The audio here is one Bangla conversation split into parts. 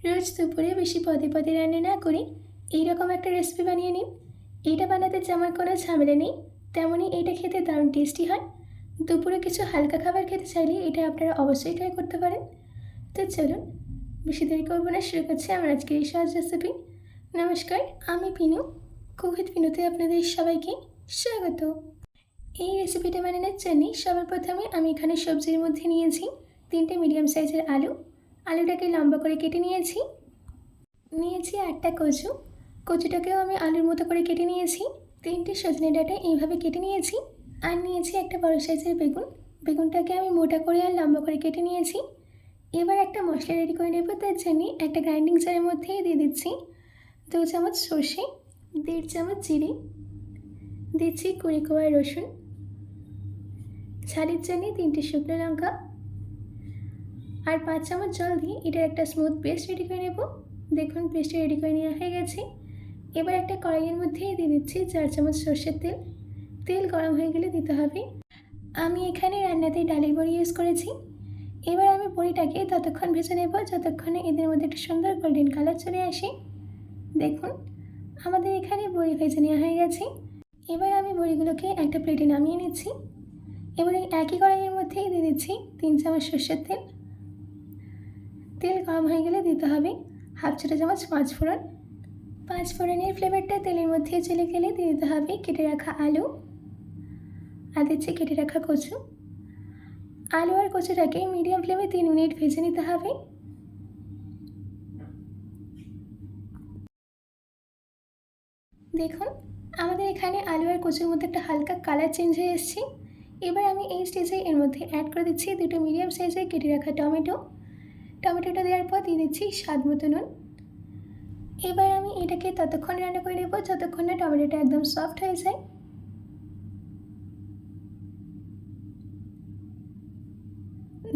রোজ দুপুরে বেশি পদে পদে রান্না না করে এইরকম একটা রেসিপি বানিয়ে নিন। এইটা বানাতে যেমন কোনো ঝামেলা নেই, তেমনই এটা খেতে দারুণ টেস্টি হয়। দুপুরে কিছু হালকা খাবার খেতে চাইলে এটা আপনারা অবশ্যই ট্রাই করতে পারেন। তো চলুন, বেশি দেরি করবো না, শুরু করছি আমার আজকের এই সহজ রেসিপি। নমস্কার, আমি পিনু। কুক উইথ পিনুতে আপনাদের সবাইকে স্বাগত। এই রেসিপিটা বানানোর জন্য সবার প্রথমে আমি এখানে সবজির মধ্যে নিয়েছি 3টে মিডিয়াম সাইজের আলু। আলুটাকে লম্বা করে কেটে নিয়েছি। 8টা কচু, কচুটাকেও আমি আলুর মতো করে কেটে নিয়েছি। 3টে সজনে ডাঁটা এইভাবে কেটে নিয়েছি। আর নিয়েছি একটা বড় সাইজের বেগুন, বেগুনটাকে আমি মোটা করে আর লম্বা করে কেটে নিয়েছি। এবার একটা মশলা রেডি করে নেব। তার জন্য একটা গ্রাইন্ডিং জারের মধ্যে দিয়ে দিচ্ছি 2 চামচ সর্ষে, 1.5 চামচ জিরে, দিচ্ছি 20 কোয়া রসুন, ঝালের জন্য 3টে শুকনো লঙ্কা আর 5 চামচ জল দিয়ে এটার একটা স্মুথ পেস্ট রেডি করে নেব। দেখুন পেস্টটা রেডি করে নেওয়া হয়ে গেছে। এবার একটা কড়াইয়ের মধ্যে দিয়ে দিচ্ছি 4 চামচ সর্ষের তেল। তেল গরম হয়ে গেলে দিতে হবে, আমি এখানে রান্নাতে ডালের বড়ি ইউজ করেছি। এবার আমি বড়িটাকে ততক্ষণ ভেজে নেব যতক্ষণে এদের মধ্যে একটা সুন্দর গোল্ডেন কালার চলে আসে। দেখুন আমাদের এখানে বড়ি ভেজে নেওয়া হয়ে গেছে। এবার আমি বড়িগুলোকে একটা প্লেটে নামিয়ে নিচ্ছি। এবার এই একই কড়াইয়ের মধ্যেই দিয়ে দিচ্ছি 3 চামচ সর্ষের তেল। তেল গরম হয়ে গেলে দিতে হবে হাফ ছোটো চামচ 5 ফোড়ন। 5 ফোড়নের ফ্লেভারটা তেলের মধ্যে চলে গেলে দিয়ে দিতে হবে কেটে রাখা আলু আর দিচ্ছি কেটে রাখা কচু। আলু আর কচুটাকে মিডিয়াম ফ্লেমে 3 মিনিট ভেজে নিতে হবে। দেখুন আমাদের এখানে আলু আর কচুর মধ্যে একটা হালকা কালার চেঞ্জ হয়ে এসেছে। এবার আমি এই স্টেজে এর মধ্যে অ্যাড করে দিচ্ছি 2টো মিডিয়াম সাইজে কেটে রাখা টমেটো। টমেটোটা দেওয়ার পর দিয়ে দিচ্ছি স্বাদ মতো নুন। এবার আমি এটাকে ততক্ষণ রান্না করে নেব যতক্ষণ না টমেটোটা একদম সফট হয়ে যায়।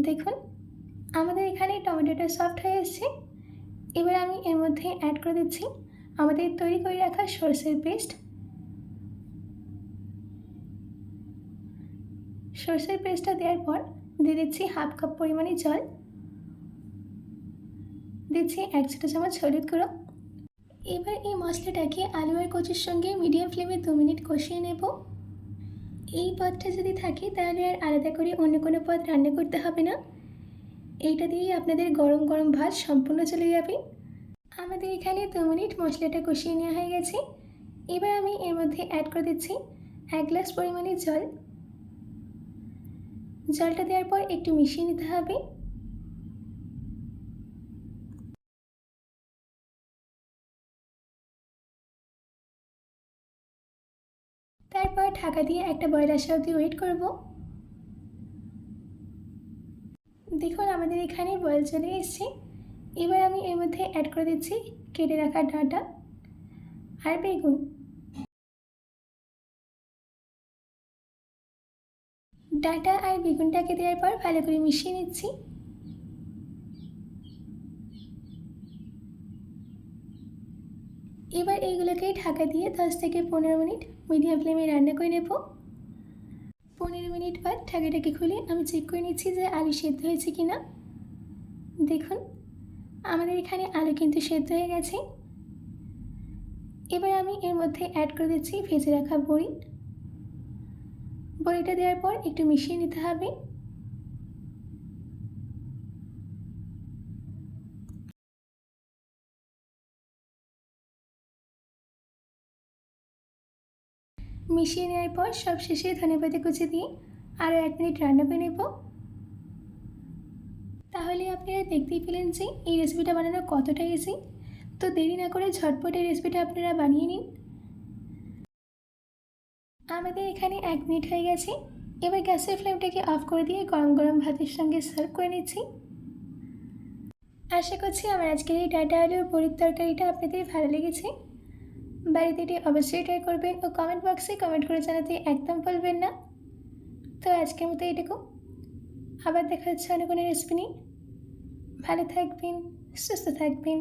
দেখুন আমাদের এখানে টমেটোটা সফট হয়ে এসেছে। এবার আমি এর মধ্যে অ্যাড করে দিচ্ছি আমাদের তৈরি করে রাখা সরষের পেস্ট। সরষের পেস্টটা দেওয়ার পর দিয়ে দিচ্ছি হাফ কাপ পরিমাণে জল, দিচ্ছি 1 ছোটো চামচ হলুদ গুঁড়ো। এবার এই মশলাটাকে আলু আর কচুর সঙ্গে মিডিয়াম ফ্লেমে 2 মিনিট কষিয়ে নেব। এই পদটা যদি থাকে তাহলে আর আলাদা করে অন্য কোনো পদ রান্না করতে হবে না। এইটা দিয়েই আপনাদের গরম গরম ভাত সম্পূর্ণ চলে যাবে। আমাদের এখানে 2 মিনিট মশলাটা কষিয়ে নেওয়া হয়ে গেছে। এবার আমি এর মধ্যে অ্যাড করে দিচ্ছি 1 গ্লাস পরিমাণে জল। জলটা দেওয়ার পর একটু মিশিয়ে নিতে হবে। তারপর ঢাকা দিয়ে একটা বয়েল আসা অবধি ওয়েট করব। দেখুন আমাদের এখানে বয়েল চলে এসেছে। এবার আমি এর মধ্যে অ্যাড করে দিচ্ছি কেটে রাখা ডাঁটা আর বেগুন। ডাঁটা আর বেগুনটাকে দেওয়ার পর ভালো করে মিশিয়ে নিচ্ছি। এবার এইগুলোকে ঢাকা দিয়ে 10 থেকে 15 মিনিট মিডিয়াম ফ্লেমে রান্না করে নেব। 15 মিনিট বাদ ঢাকাটাকে খুলে আমি চেক করে নিচ্ছি যে আলু সেদ্ধ হয়েছে কিনা। দেখুন আমাদের এখানে আলু কিন্তু সেদ্ধ হয়ে গেছে। এবার আমি এর মধ্যে অ্যাড করে দিচ্ছি ভেজে রাখা বড়ি। বড়িটা দেওয়ার পর একটু মিশিয়ে নিতে হবে। মিশিয়ে নেওয়ার পর সবশেষে ধনেপাতা কুচি দিয়ে আরও 1 মিনিট রান্না করে নেব। তাহলে আপনারা দেখতেই পেলেন যে এই রেসিপিটা বানানো কতটা ইজি। তো দেরি না করে ঝটপট এই রেসিপিটা আপনারা বানিয়ে নিন। আমাদের এখানে 1 মিনিট হয়ে গেছে। এবার গ্যাসের ফ্লেমটাকে অফ করে দিয়ে গরম গরম ভাতের সঙ্গে সার্ভ করে নিচ্ছি। আশা করছি আমার আজকের এই ডাঁটা আলুর বড়ির তরকারিটা আপনাদের ভালো লেগেছে। বাড়িতে এটি অবশ্যই ট্রাই করবেন ও কমেন্ট বক্সে কমেন্ট করে জানাতে একদম ভুলবেন না। তো আজকের মতো এটুকু, আবার দেখা হচ্ছে অন্য কোনো রেসিপি নিয়ে। ভালো থাকবেন, সুস্থ থাকবেন।